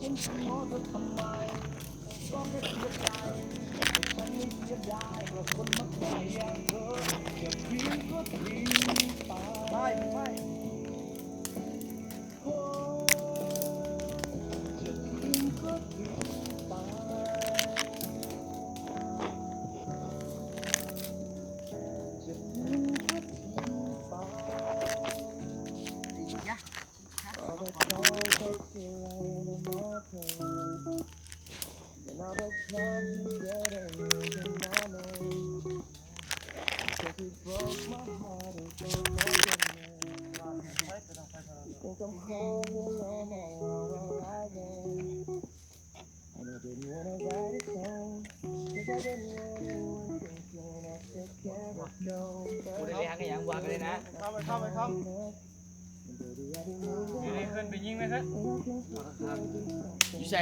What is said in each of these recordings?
กูได้เลี้ยงกันอย่างวักเลยนะเข้าไปขึ้นไปยิงไหมครับอยู่ไหน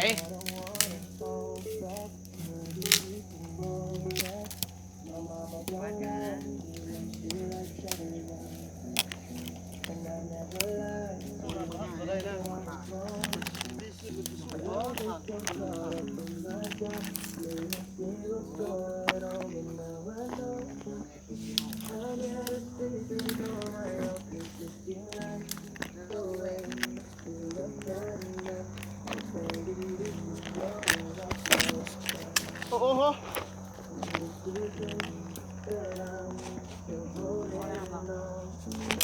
โอ้โห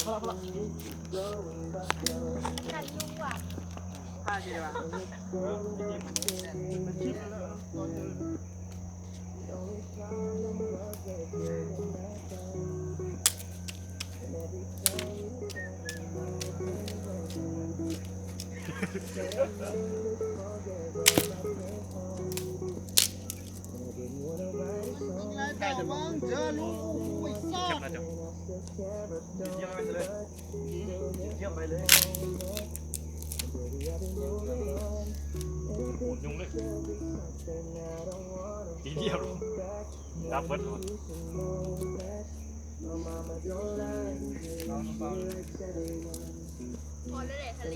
พอละกัดยุงว่ะผ้าจีดีว่ะมันชิบเลยแต่มองเจอลูกอุ้ยซ่อนเยี่ยมไปเลยเยี่ยมไปเลยหมดยุงเลยทีเดียวดับเบิ้ลหมดพอเลยทะเล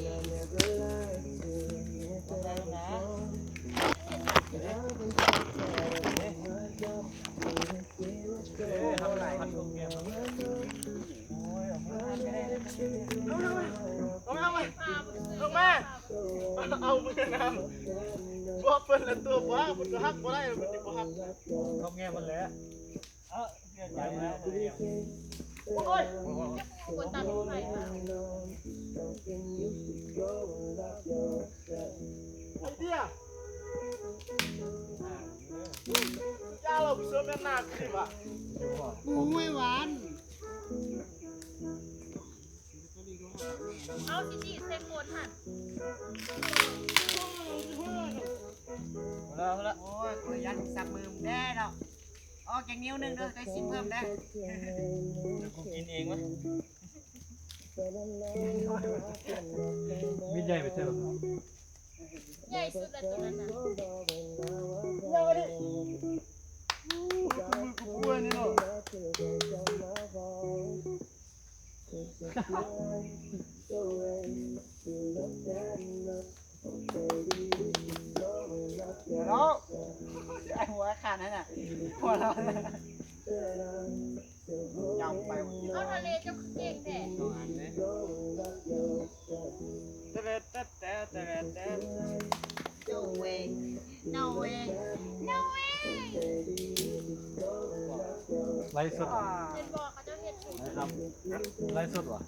ทำอะไรครับลุงเกียร์ลงมาเอามือน้ำบอกเป็นละตัวบ้ามันก็หักบ่ได้มันจะบ่หักเขาแง่มันแล้วเสียใจแล้วโอ้ยกดตัดไฟมาไอ้เดียย่าเราเชื่อแม่นาคสิบ่ะปูไม่หวานเอาจีเซ็งโกนหันเอาละโอ้ยกูยันสับมือมึงได้เนาะอ๋อแกงนิ้วนึงเด้อได้ซิมเพิ่มได้เดี๋ยวกูกินเองวะมีใหญ่ไปเถอะใหญ่สุดละตัวนั้นนะใหญ่ดิมือกูป่วยนี่เนาะแล้วไอ้หัวขาดนั่นน่ะหัวเรายำไปเอาทะเลจะเก่งแต่No way No way No way ไล่สด เห็นบอกเขาจะเห็นถูก ไล่สดวะ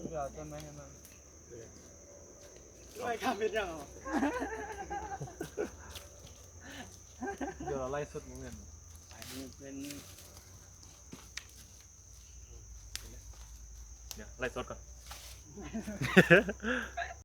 เดี๋ยวต้นไม้ให้มันไล่ข้ามเป็นยังเดี๋ยวเราไล่สดมึงเงินเป็นเดี๋ยวไล่สดก่อน